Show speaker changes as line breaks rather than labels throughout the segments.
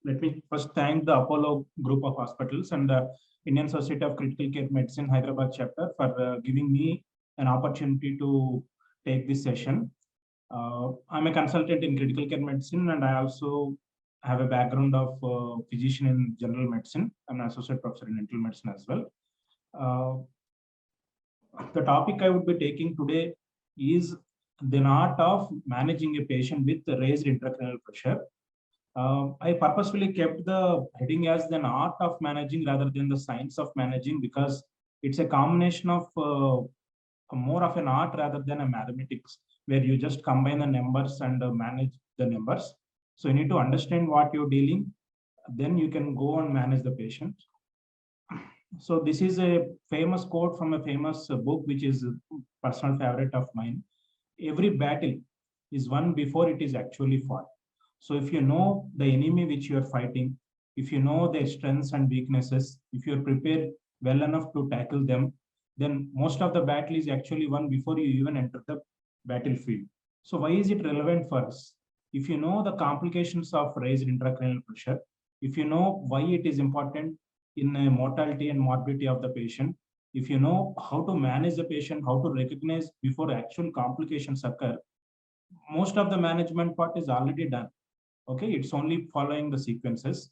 let me first thank the Apollo Group of Hospitals and the Indian Society of Critical Care Medicine Hyderabad chapter for giving me an opportunity to take this session. I'm a consultant in critical care medicine, and I also have a background of physician in general medicine. I'm an associate professor in internal medicine as well. The topic I would be taking today is the art of managing a patient with raised intracranial pressure. I purposefully kept the heading as an art of managing rather than the science of managing, because it's a combination of more of an art rather than a mathematics, where you just combine the numbers and manage the numbers. So you need to understand what you're dealing, then you can go and manage the patient. So this is a famous quote from a famous book, which is a personal favorite of mine. Every battle is won before it is actually fought. So if you know the enemy which you are fighting, if you know their strengths and weaknesses, if you're prepared well enough to tackle them, then most of the battle is actually won before you even enter the battlefield. So why is it relevant for us? If you know the complications of raised intracranial pressure, if you know why it is important in a mortality and morbidity of the patient, if you know how to manage the patient, how to recognize before actual complications occur, most of the management part is already done. Okay, it's only following the sequences.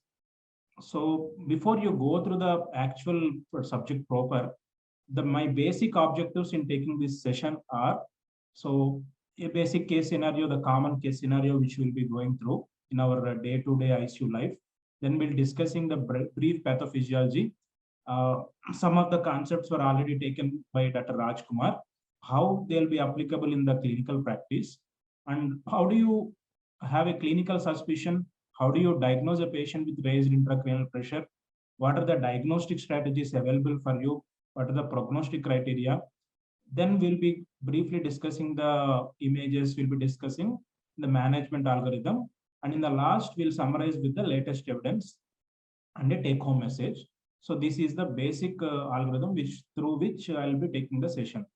So before you go through the actual subject proper, my basic objectives in taking this session are, so a basic case scenario, the common case scenario which we'll be going through in our day-to-day ICU life. Then we'll discussing the brief pathophysiology. Some of the concepts were already taken by Dr. Rajkumar, how they'll be applicable in the clinical practice, and how do you have a clinical suspicion, how do you diagnose a patient with raised intracranial pressure, what are the diagnostic strategies available for you, what are the prognostic criteria. Then we'll be briefly discussing the images, we'll be discussing the management algorithm, and in the last we'll summarize with the latest evidence and a take-home message. So this is the basic algorithm through which I'll be taking the session.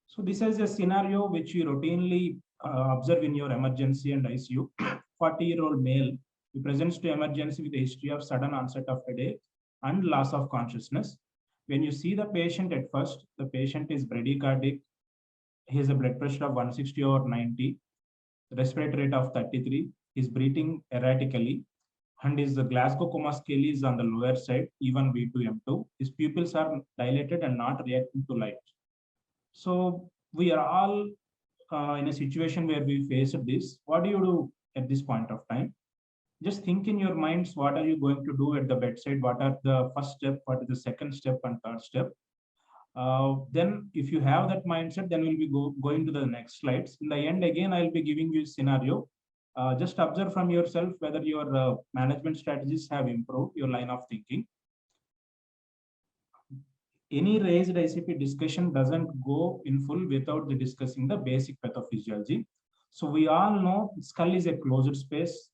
So this is a scenario which you routinely observe in your emergency and ICU. 40-year-old male who presents to emergency with a history of sudden onset of headache and loss of consciousness. When you see the patient at first, the patient is bradycardic. He has a blood pressure of 160 over 90, respiratory rate of 33. He's breathing erratically, and his Glasgow Coma scale is on the lower side, even V2, M2. His pupils are dilated and not reacting to light. So we are all in a situation where we faced this. What do you do at this point of time? Just think in your minds, what are you going to do at the bedside? What are the first step? What is the second step and third step? Then if you have that mindset, then we'll be going to the next slides. In the end, again, I'll be giving you a scenario. Just observe from yourself whether your management strategies have improved your line of thinking. Any raised ICP discussion doesn't go in full without discussing the basic pathophysiology. So we all know skull is a closed space.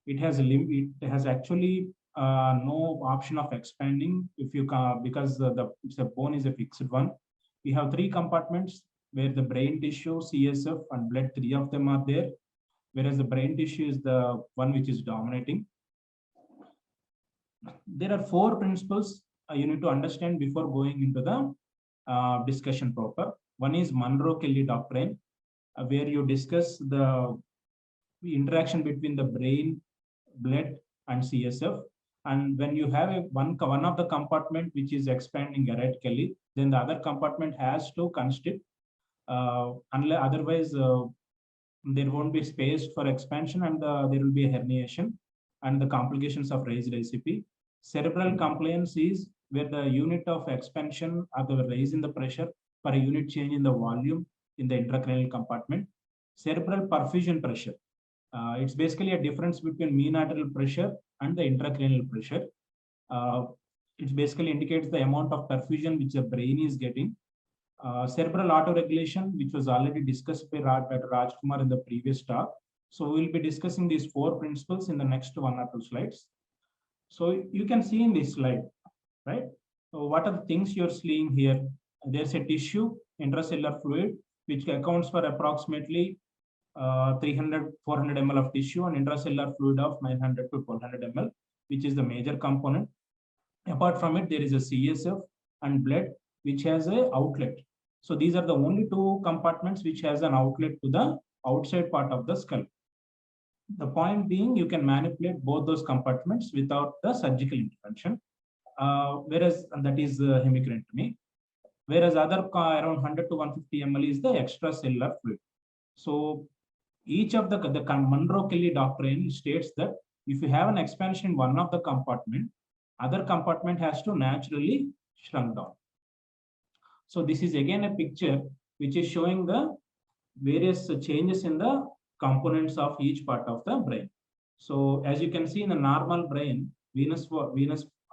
It has actually no option of expanding if you because the bone is a fixed one. We have 3 compartments where the brain tissue, CSF, and blood, 3 of them are there, whereas the brain tissue is the one which is dominating. There are 4 principles you need to understand before going into the discussion proper. One is Monroe-Kelly doctrine, where you discuss the interaction between the brain, blood, and CSF. And when you have one of the compartment which is expanding erratically, then the other compartment has to constrict. Unless otherwise, there won't be space for expansion, and there will be a herniation and the complications of raised ICP. Cerebral compliance is where the unit of expansion or the raise in the pressure for a unit change in the volume in the intracranial compartment. Cerebral perfusion pressure. It's basically a difference between mean arterial pressure and the intracranial pressure. It basically indicates the amount of perfusion which the brain is getting. Cerebral autoregulation, which was already discussed by Dr. Rajkumar in the previous talk. So we'll be discussing these 4 principles in the next 1 or 2 slides. So you can see in this slide, right? So what are the things you're seeing here? There's a tissue, intracellular fluid, which accounts for approximately 300, 400 ml of tissue and intracellular fluid of 900 to 1200 ml, which is the major component. Apart from it, there is a CSF and blood, which has a outlet. So these are the only two compartments which has an outlet to the outside part of the skull. The point being, you can manipulate both those compartments without the surgical intervention, whereas that is hemicranotomy. Whereas other around 100 to 150 ml is the extracellular fluid. So each of the Monroe-Kelly doctrine states that if you have an expansion in one of the compartment, other compartment has to naturally shrunk down. So this is again a picture which is showing the various changes in the components of each part of the brain. So as you can see in the normal brain, venous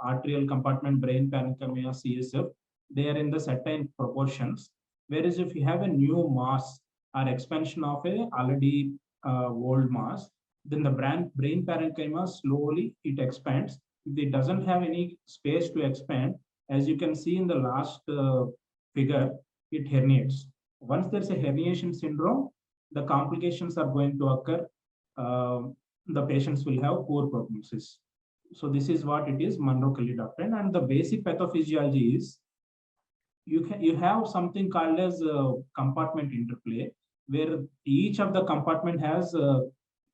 arterial compartment, brain parenchyma, CSF, they are in the certain proportions. Whereas if you have a new mass or expansion of a already old mass, then the brain parenchyma slowly it expands. If it doesn't have any space to expand, as you can see in the last figure, it herniates. Once there's a herniation syndrome, the complications are going to occur. The patients will have poor prognosis. So this is what it is, Monroe-Kelly doctrine. And the basic pathophysiology is you have something called as compartment interplay, where each of the compartment has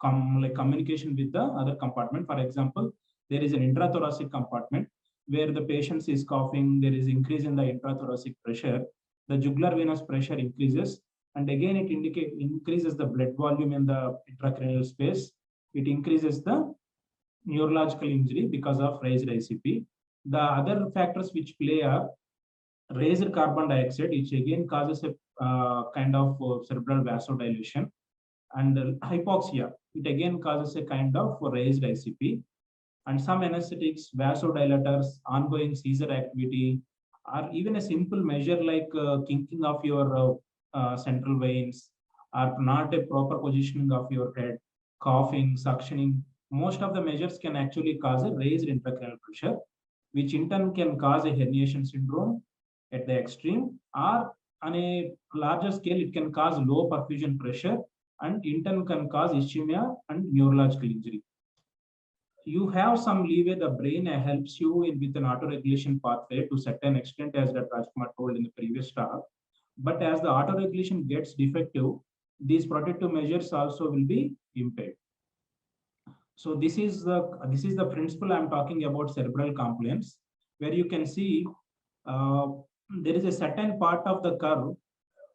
communication with the other compartment. For example, there is an intrathoracic compartment where the patient is coughing, there is increase in the intrathoracic pressure, the jugular venous pressure increases, and again it increases the blood volume in the intracranial space. It increases the neurological injury because of raised ICP. The other factors which play are raised carbon dioxide, which again causes a kind of cerebral vasodilation, and hypoxia, it again causes a kind of raised ICP. And some anesthetics, vasodilators, ongoing seizure activity, or even a simple measure like kinking of your central veins, or not a proper positioning of your head, coughing, suctioning. Most of the measures can actually cause a raised intracranial pressure, which in turn can cause a herniation syndrome at the extreme, or on a larger scale, it can cause low perfusion pressure and in turn can cause ischemia and neurological injury. You have some leeway, the brain helps you with an autoregulation pathway to certain extent, as that Rajkumar told in the previous talk. But as the autoregulation gets defective, these protective measures also will be impaired. So this is the principle I'm talking about, cerebral compliance, where you can see there is a certain part of the curve,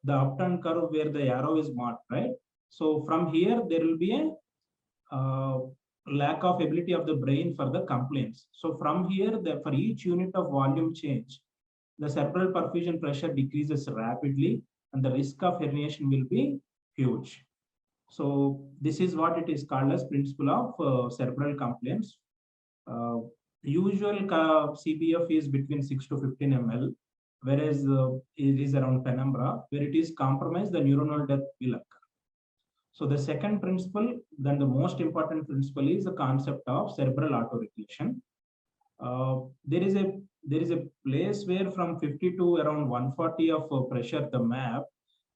the upturn curve, where the arrow is marked, right? So from here, there will be a lack of ability of the brain for the compliance. So from here, for each unit of volume change, the cerebral perfusion pressure decreases rapidly and the risk of herniation will be huge. So this is what it is called as principle of cerebral compliance. Usual CBF is between 6 to 15 ml, whereas it is around penumbra. Where it is compromised, the neuronal death will occur. So the second principle, then the most important principle, is the concept of cerebral autoregulation. There is a place where from 50 to around 140 of pressure, the map,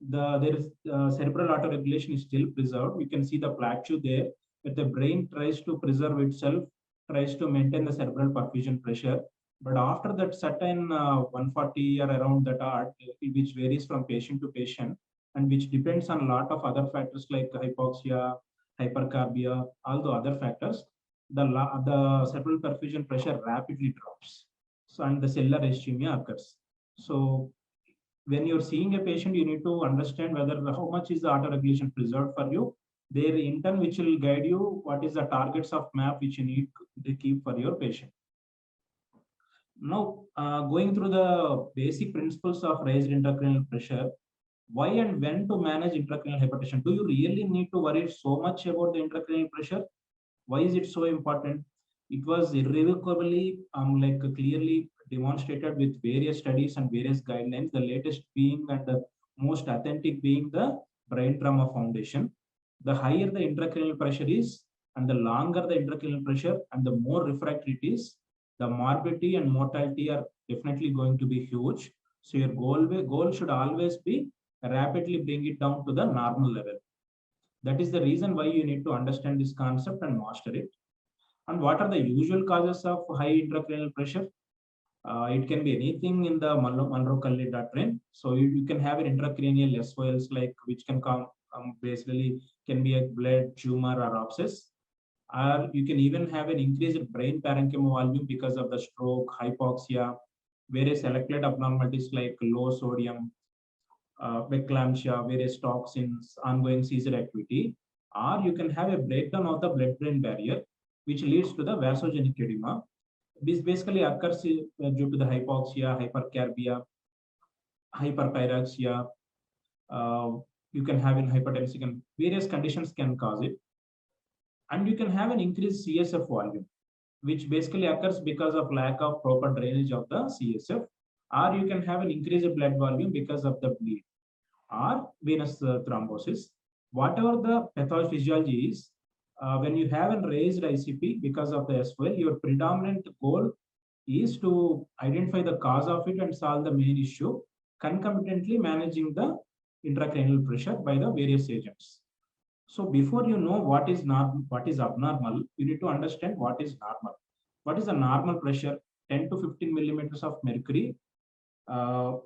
there is cerebral autoregulation is still preserved. You can see the plateau there, where the brain tries to preserve itself, tries to maintain the cerebral perfusion pressure. But after that certain 140 or around that art, which varies from patient to patient, and which depends on a lot of other factors like hypoxia, hypercarbia, all the other factors, the cerebral perfusion pressure rapidly drops. So, and the cellular ischemia occurs. So when you're seeing a patient, you need to understand whether how much is the autoregulation preserved for you. There in turn, which will guide you what is the targets of map which you need to keep for your patient. Now, going through the basic principles of raised intracranial pressure, why and when to manage intracranial hypertension? Do you really need to worry so much about the intracranial pressure? Why is it so important? It was irrevocably, clearly demonstrated with various studies and various guidelines. The latest being and the most authentic being the Brain Trauma Foundation. The higher the intracranial pressure is, and the longer the intracranial pressure, and the more refractory it is, the morbidity and mortality are definitely going to be huge. So your goal should always be rapidly bring it down to the normal level. That is the reason why you need to understand this concept and master it. And what are the usual causes of high intracranial pressure? It can be anything in the Monroe-Culley doctrine. So you can have an intracranial SOLs like which can come basically can be a blood tumor or abscess, or you can even have an increased brain parenchyma volume because of the stroke, hypoxia, various electrolyte abnormalities like low sodium, preeclampsia, various toxins, ongoing seizure activity, or you can have a breakdown of the blood-brain barrier, which leads to the vasogenic edema. This basically occurs due to the hypoxia, hypercarbia, hyperpyroxia. You can have in hypertension, and various conditions can cause it. And you can have an increased CSF volume, which basically occurs because of lack of proper drainage of the CSF, or you can have an increased blood volume because of the bleed or venous thrombosis. Whatever the pathophysiology is, when you have a raised ICP because of the SOL, your predominant goal is to identify the cause of it and solve the main issue, concomitantly managing the intracranial pressure by the various agents. So before you know what is abnormal, you need to understand what is normal. What is the normal pressure? 10 to 15 millimeters of mercury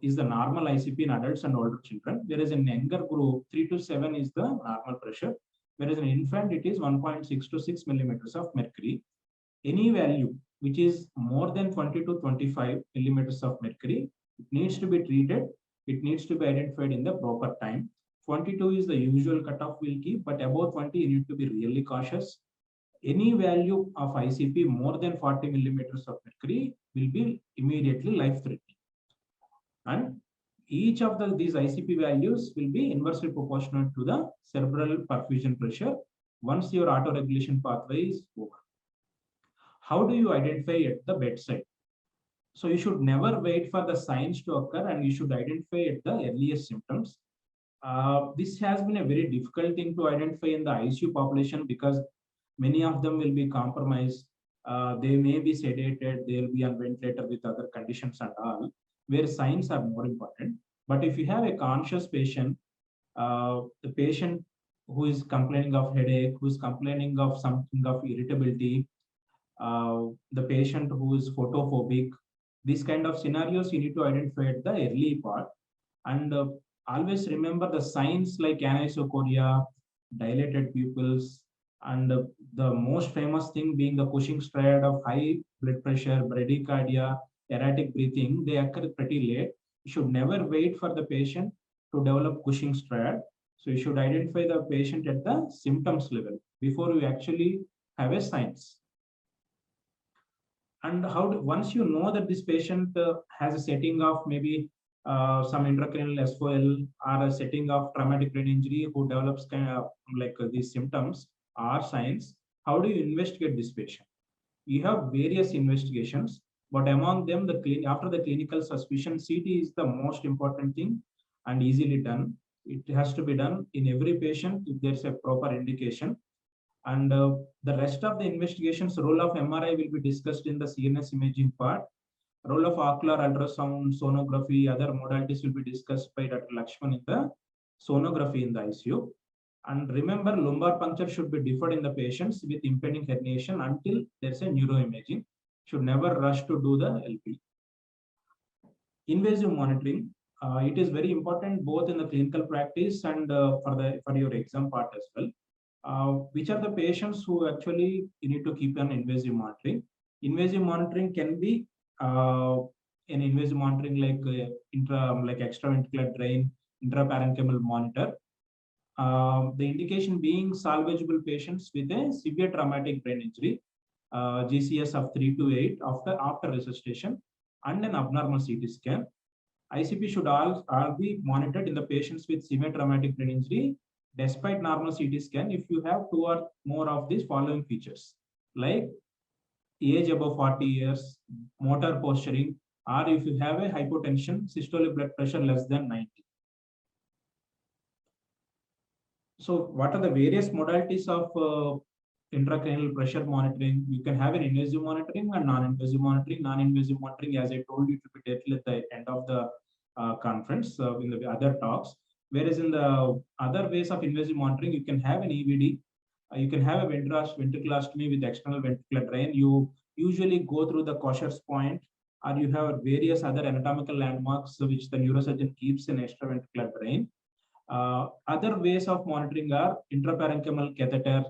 is the normal ICP in adults and older children. Whereas in younger group, 3 to 7 is the normal pressure. Whereas in infant, it is 1.6 to 6 millimeters of mercury. Any value which is more than 20 to 25 millimeters of mercury, it needs to be treated. It needs to be identified in the proper time. 22 is the usual cutoff we'll keep, but above 20, you need to be really cautious. Any value of ICP more than 40 millimeters of mercury will be immediately life-threatening. And each of these ICP values will be inversely proportional to the cerebral perfusion pressure once your autoregulation pathway is over. How do you identify at the bedside? So you should never wait for the signs to occur, and you should identify at the earliest symptoms. This has been a very difficult thing to identify in the ICU population because many of them will be compromised. They may be sedated, they will be on ventilator with other conditions and all, where signs are more important. But if you have a conscious patient, the patient who is complaining of headache, who is complaining of something of irritability, the patient who is photophobic, these kind of scenarios you need to identify at the early part. And always remember the signs like anisocoria, dilated pupils, and the most famous thing being the Cushing's triad of high blood pressure, bradycardia, erratic breathing. They occur pretty late. You should never wait for the patient to develop Cushing's triad. So you should identify the patient at the symptoms level before you actually have a signs. And once you know that this patient has a setting of maybe some intracranial SOL or a setting of traumatic brain injury who develops kind of like these symptoms or signs, how do you investigate this patient? You have various investigations, but among them, after the clinical suspicion, CT is the most important thing and easily done. It has to be done in every patient if there's a proper indication. And the rest of the investigations, role of MRI will be discussed in the CNS imaging part. Role of ocular ultrasound, sonography, other modalities will be discussed by Dr. Lakshman in the sonography in the ICU. And remember, lumbar puncture should be deferred in the patients with impending herniation until there's a neuroimaging. Should never rush to do the LP. Invasive monitoring, it is very important both in the clinical practice and for your exam part as well. Which are the patients who actually you need to keep on invasive monitoring? Invasive monitoring can be an invasive monitoring like extraventricular drain, intraparenchymal monitor. The indication being salvageable patients with a severe traumatic brain injury, GCS of 3 to 8 after resuscitation, and an abnormal CT scan. ICP should all be monitored in the patients with severe traumatic brain injury despite normal CT scan if you have 2 or more of these following features, like age above 40 years, motor posturing, or if you have a hypotension, systolic blood pressure less than 90. So what are the various modalities of intracranial pressure monitoring? You can have an invasive monitoring and non-invasive monitoring. Non-invasive monitoring, as I told you, to be detailed at the end of the conference in the other talks. Whereas in the other ways of invasive monitoring, you can have an EVD, you can have a ventriculostomy with external ventricular drain. You usually go through the Cosher's point, or you have various other anatomical landmarks which the neurosurgeon keeps in extraventricular drain. Other ways of monitoring are intraparenchymal catheter,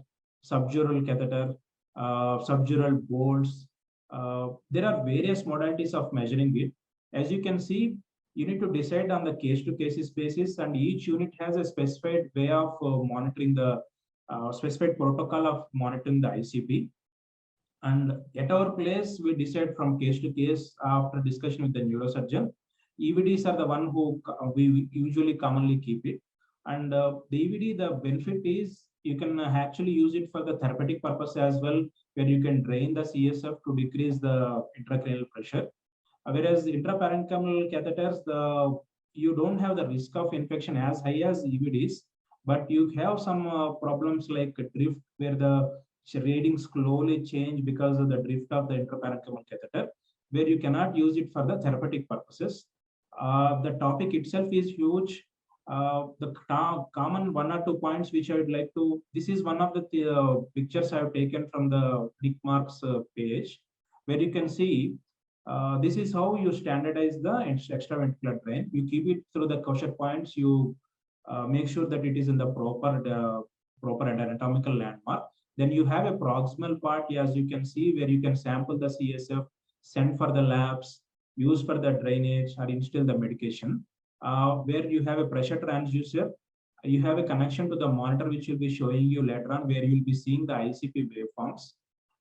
subdural catheter, subdural bolts. There are various modalities of measuring it. As you can see, you need to decide on the case-to-case basis, and each unit has a specified way of monitoring the specified protocol of monitoring the ICP. And at our place, we decide from case to case after discussion with the neurosurgeon. EVDs are the one who we usually commonly keep it. And the EVD, the benefit is you can actually use it for the therapeutic purpose as well, where you can drain the CSF to decrease the intracranial pressure. Whereas intraparenchymal catheters, you don't have the risk of infection as high as EVDs, but you have some problems like drift, where the readings slowly change because of the drift of the intraparenchymal catheter, where you cannot use it for the therapeutic purposes. The topic itself is huge. The common 1 or 2 points which I would like to, this is one of the pictures I have taken from the Dick Marks page, where you can see this is how you standardize the extraventricular drain. You keep it through the Kosher points. You make sure that it is in the proper anatomical landmark. Then you have a proximal part, as you can see, where you can sample the CSF, send for the labs, use for the drainage, or instill the medication. Where you have a pressure transducer, you have a connection to the monitor, which will be showing you later on, where you will be seeing the ICP waveforms.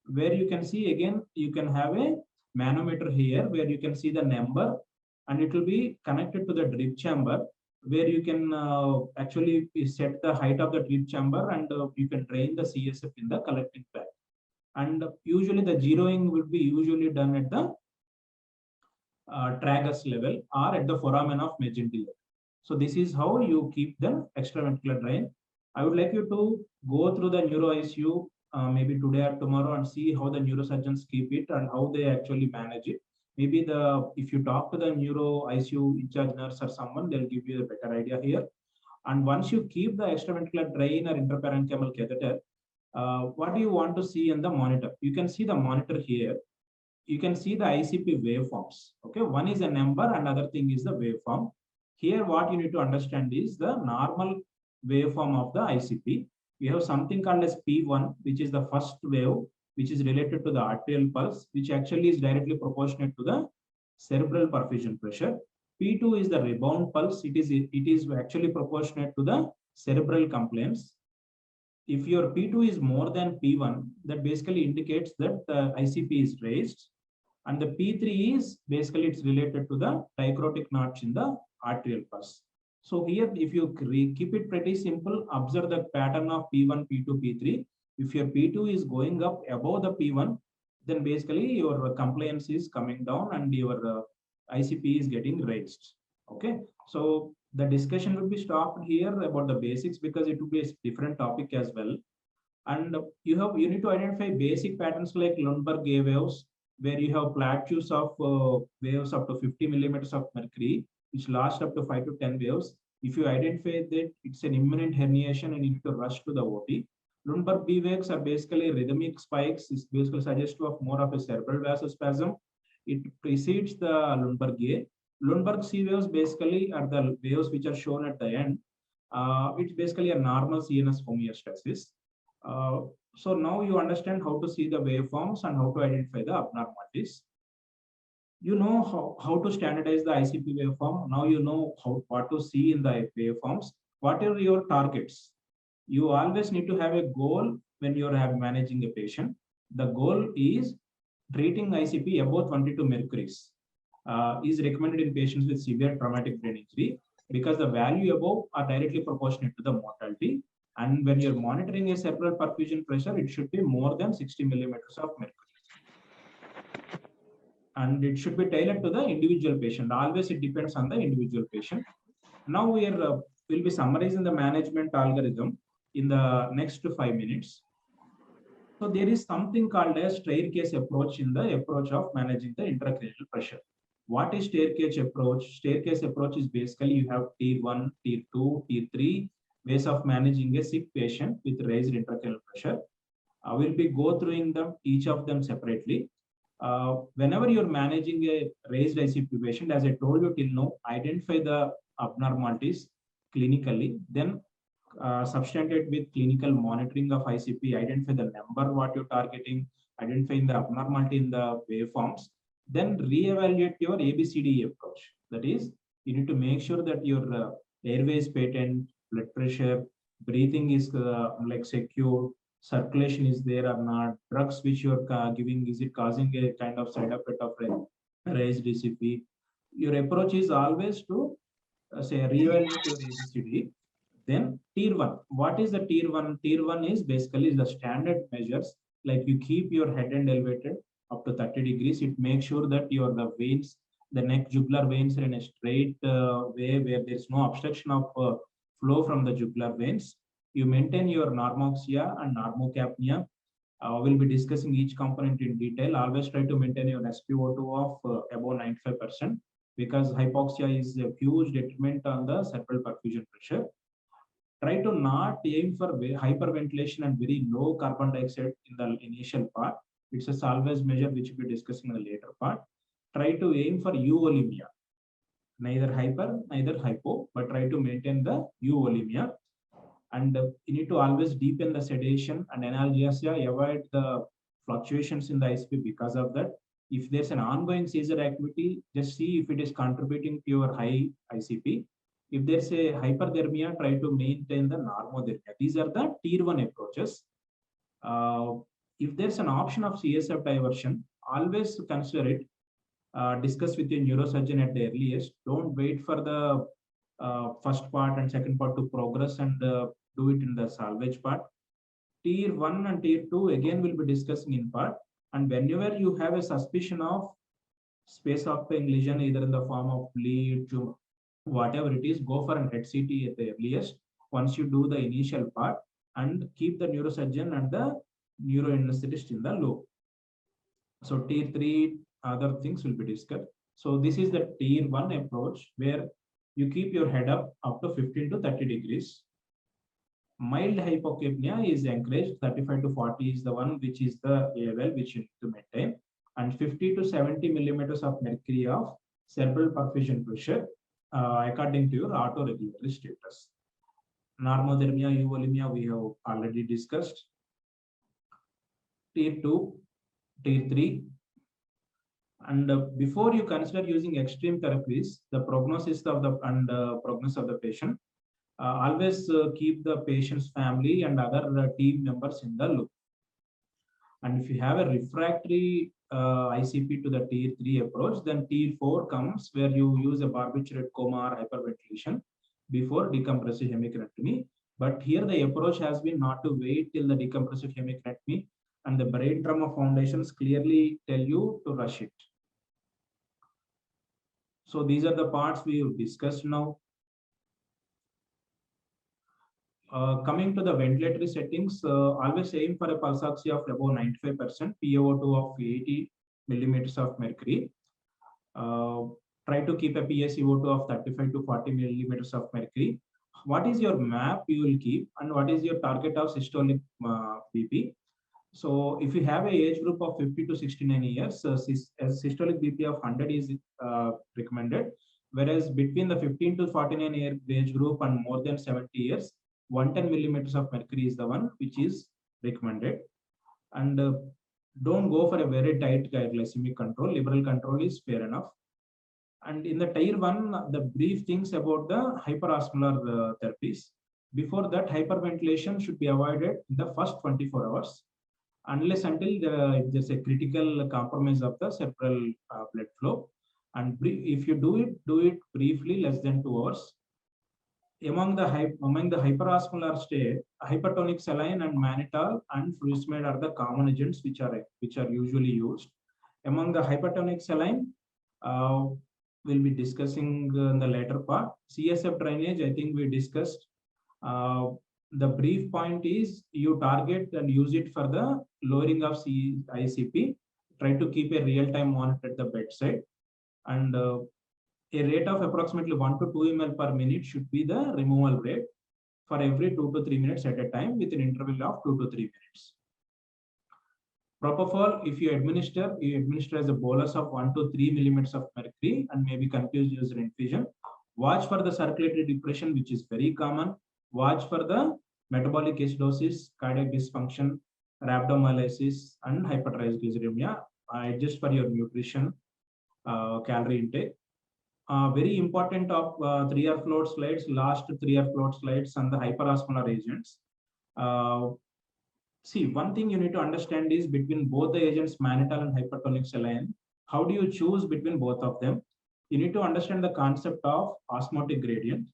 Where you can see again, you can have a manometer here, where you can see the number, and it will be connected to the drip chamber, where you can actually set the height of the drip chamber, and you can drain the CSF in the collecting bag. And usually the zeroing will be usually done at the tragus level or at the foramen of Magendie level. So this is how you keep the extraventricular drain. I would like you to go through the neuro ICU maybe today or tomorrow and see how the neurosurgeons keep it and how they actually manage it. Maybe if you talk to the neuro ICU in charge nurse or someone, they'll give you a better idea here. And once you keep the extraventricular drain or intraparenchymal catheter, what do you want to see in the monitor? You can see the monitor here. You can see the ICP waveforms. Okay, one is a number, and another thing is the waveform. Here, what you need to understand is the normal waveform of the ICP. We have something called as P1, which is the first wave, which is related to the arterial pulse, which actually is directly proportionate to the cerebral perfusion pressure. P2 is the rebound pulse. It is actually proportionate to the cerebral compliance. If your P2 is more than P1, that basically indicates that the ICP is raised. And the P3 is basically it's related to the dicrotic notch in the arterial pulse. So here, if you keep it pretty simple, observe the pattern of P1, P2, P3. If your P2 is going up above the P1, then basically your compliance is coming down and your ICP is getting raised. Okay, so the discussion will be stopped here about the basics because it will be a different topic as well. And you need to identify basic patterns like Lundberg gauge waves, where you have plateaus of waves up to 50 millimeters of mercury, which last up to 5 to 10 waves. If you identify that it's an imminent herniation and you need to rush to the OT. Lundberg B waves are basically rhythmic spikes. It's basically suggestive of more of a cerebral vasospasm. It precedes the Lundberg A. Lundberg C waves basically are the waves which are shown at the end. It's basically a normal CNS homeostasis. So now you understand how to see the waveforms and how to identify the abnormalities. You know how to standardize the ICP waveform. Now you know what to see in the waveforms. What are your targets? You always need to have a goal when you're managing a patient. The goal is treating ICP above 22 mercuries is recommended in patients with severe traumatic brain injury because the value above are directly proportionate to the mortality. And when you're monitoring a cerebral perfusion pressure, it should be more than 60 millimeters of mercury. And it should be tailored to the individual patient. Always it depends on the individual patient. Now we'll be summarizing the management algorithm in the next 5 minutes. So there is something called a staircase approach in the approach of managing the intracranial pressure. What is staircase approach? Staircase approach is basically you have tier 1, tier 2, tier 3 ways of managing a sick patient with raised intracranial pressure. I will be go through them, each of them separately. Whenever you're managing a raised ICP patient, as I told you till now, identify the abnormalities clinically, then substantiate with clinical monitoring of ICP, identify the number what you're targeting, identifying the abnormality in the waveforms, then reevaluate your ABCD approach. That is, you need to make sure that your airway is patent, blood pressure, breathing is like secure, circulation is there or not, drugs which you're giving, is it causing a kind of side effect of raised ICP. Your approach is always to say reevaluate your ABCD. Then tier 1. What is the tier 1? Tier 1 is basically the standard measures, like you keep your head end elevated up to 30 degrees. It makes sure that your the veins, the neck jugular veins are in a straight way where there is no obstruction of flow from the jugular veins. You maintain your normoxia and normocapnia. We'll be discussing each component in detail. Always try to maintain your SpO2 of above 95%, because hypoxia is a huge detriment on the cerebral perfusion pressure. Try to not aim for hyperventilation and very low carbon dioxide in the initial part. It's a salvage measure which we'll be discussing in the later part. Try to aim for euvolemia, neither hyper, neither hypo, but try to maintain the euvolemia. And you need to always deepen the sedation and analgesia, avoid the fluctuations in the ICP because of that. If there's an ongoing seizure activity, just see if it is contributing to your high ICP. If there's a hyperthermia, try to maintain the normothermia. These are the tier 1 approaches. If there's an option of CSF diversion, always consider it. Discuss with your neurosurgeon at the earliest. Don't wait for the first part and second part to progress and do it in the salvage part. Tier 1 and tier 2 again we'll be discussing in part. And whenever you have a suspicion of space occupying lesion, either in the form of bleed, whatever it is, go for an head CT at the earliest once you do the initial part, and keep the neurosurgeon and the neuroanesthetist in the loop. So tier 3 other things will be discussed. So this is the tier 1 approach where you keep your head up to 15 to 30 degrees. Mild hypocapnia is encouraged. 35 to 40 is the one which is the level which you need to maintain, and 50 to 70 millimeters of mercury of cerebral perfusion pressure according to your autoregulatory status. Normothermia, euvolemia we have already discussed. Tier 2, tier 3. And before you consider using extreme therapies, the prognosis of the patient, always keep the patient's family and other team members in the loop. And if you have a refractory ICP to the tier 3 approach, then tier 4 comes where you use a barbiturate coma or hyperventilation before decompressive hemicraniectomy. But here the approach has been not to wait till the decompressive hemicraniectomy, and the brain trauma foundations clearly tell you to rush it. So these are the parts we have discussed now. Coming to the ventilatory settings, always aim for a pulse oxy of above 95%, PaO2 of 80 millimeters of mercury. Try to keep a PaCO2 of 35 to 40 millimeters of mercury. What is your map you will keep, and what is your target of systolic BP? So if you have an age group of 50 to 69 years, systolic BP of 100 is recommended. Whereas between the 15 to 49 year age group and more than 70 years, 110 millimeters of mercury is the one which is recommended. And don't go for a very tight glycemic control. Liberal control is fair enough. And in the tier 1, the brief things about the hyperosmolar therapies. Before that, hyperventilation should be avoided in the first 24 hours, unless until there's a critical compromise of the cerebral blood flow. And if you do it briefly, less than 2 hours. Among the hyperosmolar state, hypertonic saline and mannitol and furosemide are the common agents which are usually used. Among the hypertonic saline, we'll be discussing in the later part. CSF drainage, I think we discussed. The brief point is you target and use it for the lowering of ICP. Try to keep a real-time monitor at the bedside. and a rate of approximately 1 to 2 ml per minute should be the removal rate for every 2 to 3 minutes at a time with an interval of 2 to 3 minutes. Propofol, if you administer as a bolus of 1 to 3 millimeters of mercury and maybe confused user infusion. Watch for the circulatory depression, which is very common. Watch for the metabolic acidosis, cardiac dysfunction, rhabdomyolysis, and hypertriglyceridemia. Adjust for your nutrition, calorie intake. Very important of 3R float slides, last 3R float slides on the hyperosmolar agents. See, one thing you need to understand is between both the agents, mannitol and hypertonic saline, how do you choose between both of them? You need to understand the concept of osmotic gradient.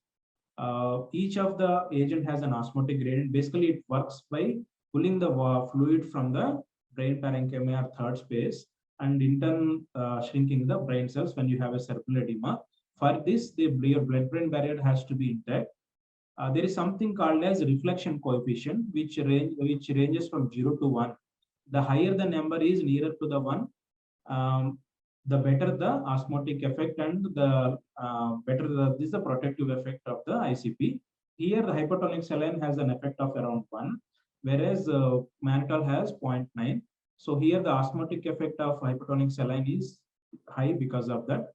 Each of the agent has an osmotic gradient. Basically, it works by pulling the fluid from the brain parenchyma or third space and in turn shrinking the brain cells when you have a cerebral edema. For this, your blood-brain barrier has to be intact. There is something called as reflection coefficient, which ranges from 0 to 1. The higher the number is nearer to the 1, the better the osmotic effect and the this is the protective effect of the ICP. Here, the hypertonic saline has an effect of around 1, whereas mannitol has 0.9. So here, the osmotic effect of hypertonic saline is high because of that.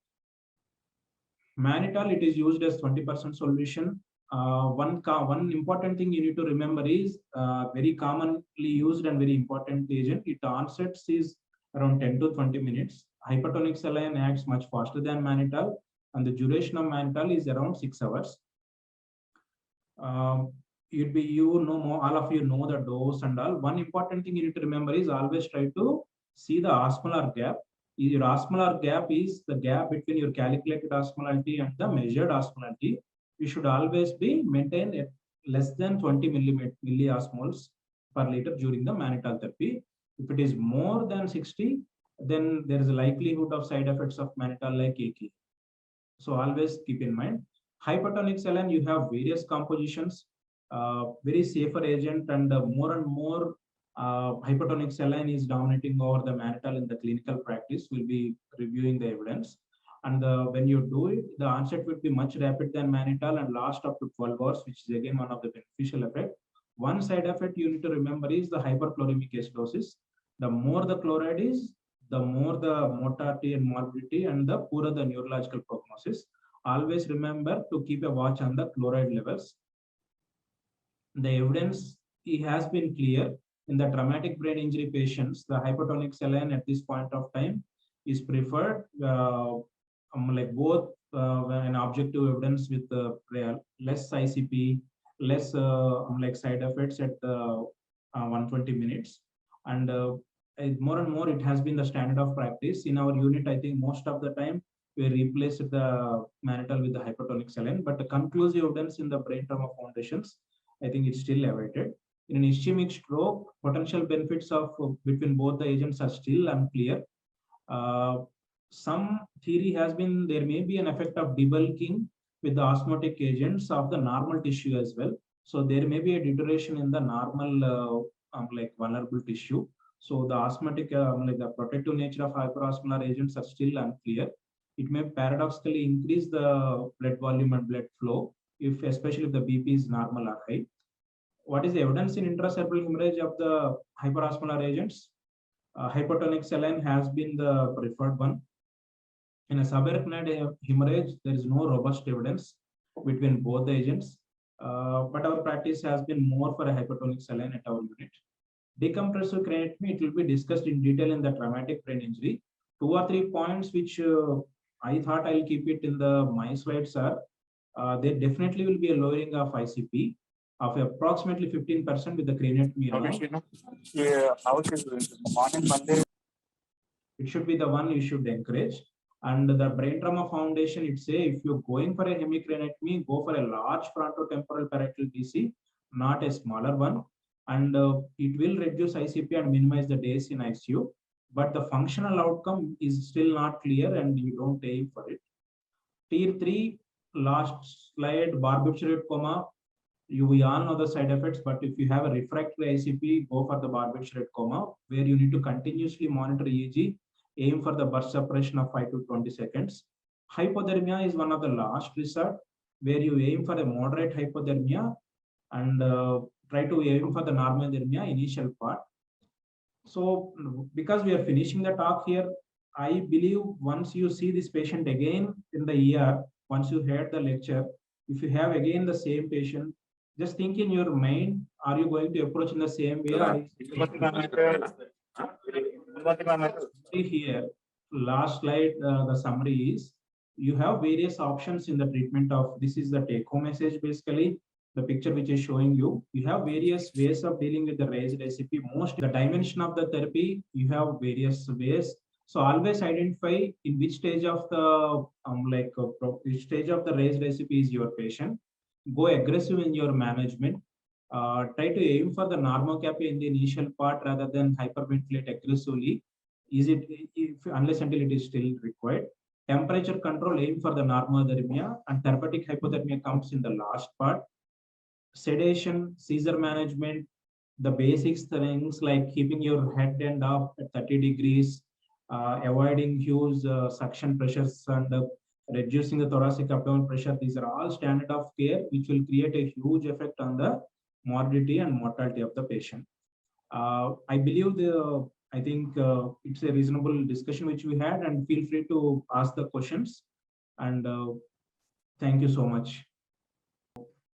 Mannitol, it is used as 20% solution. One important thing you need to remember is very commonly used and very important agent. It onsets is around 10 to 20 minutes. Hypertonic saline acts much faster than mannitol, and the duration of mannitol is around 6 hours. All of you know the dose and all. One important thing you need to remember is always try to see the osmolar gap. Your osmolar gap is the gap between your calculated osmolality and the measured osmolality. You should always be maintained at less than 20 milliosmoles per liter during the mannitol therapy. If it is more than 60, then there is a likelihood of side effects of mannitol like AK. So always keep in mind. Hypertonic saline, you have various compositions, very safer agent, and more and more hypertonic saline is dominating over the mannitol in the clinical practice. We'll be reviewing the evidence. And when you do it, the onset will be much rapid than mannitol and last up to 12 hours, which is again one of the beneficial effect. One side effect you need to remember is the hyperchloremic acidosis. The more the chloride is, the more the mortality and morbidity and the poorer the neurological prognosis. Always remember to keep a watch on the chloride levels. The evidence has been clear in the traumatic brain injury patients. The hypertonic saline at this point of time is preferred. Like both an objective evidence with less ICP, less like side effects at 120 minutes, and more and more it has been the standard of practice in our unit. I think most of the time we replace the mannitol with the hypertonic saline, but the conclusive evidence in the brain trauma foundations, I think it's still awaited. In an ischemic stroke, potential benefits of between both the agents are still unclear. Some theory has been there may be an effect of debulking with the osmotic agents of the normal tissue as well. So there may be a deterioration in the normal like vulnerable tissue. So the osmotic, like the protective nature of hyperosmolar agents are still unclear. It may paradoxically increase the blood volume and blood flow, especially if the BP is normal or high. What is the evidence in intracerebral hemorrhage of the hyperosmolar agents? Hypertonic saline has been the preferred one. In a subarachnoid hemorrhage, there is no robust evidence between both the agents, but our practice has been more for a hypertonic saline at our unit. Decompressive craniotomy, it will be discussed in detail in the traumatic brain injury. 2 or 3 points which I thought I'll keep it in my slides are, there definitely will be a lowering of ICP of approximately 15% with the craniotomy alone. Morning Monday. It should be the one you should encourage. And the Brain Trauma Foundation, it say if you're going for a hemicraniotomy, go for a large frontotemporal parietal DC, not a smaller one. And it will reduce ICP and minimize the days in ICU. But the functional outcome is still not clear and you don't aim for it. Tier 3, last slide, barbiturate coma. We all know the side effects, but if you have a refractory ICP, go for the barbiturate coma, where you need to continuously monitor EEG, aim for the burst suppression of 5 to 20 seconds. Hypothermia is one of the last resort where you aim for a moderate hypothermia and try to aim for the normothermia initial part. So because we are finishing the talk here, I believe once you see this patient again in the ER, once you heard the lecture, if you have again the same patient, just think in your mind, are you going to approach in the same way? Here, last slide, the summary is, you have various options in the treatment of, this is the take home message basically, the picture which is showing you, you have various ways of dealing with the raised ICP. Most the dimension of the therapy, you have various ways. So always identify in which stage of the which stage of the raised ICP is your patient. Go aggressive in your management. Try to aim for the normocapy in the initial part rather than hyperventilate aggressively. Is it unless until it is still required. Temperature control, aim for the normothermia, and therapeutic hypothermia comes in the last part. Sedation, seizure management, the basics things like keeping your head end up at 30 degrees, avoiding huge suction pressures, and reducing the thoracic abdominal pressure. These are all standard of care which will create a huge effect on the morbidity and mortality of the patient. I believe I think it's a reasonable discussion which we had, and feel free to ask the questions. And thank you so much.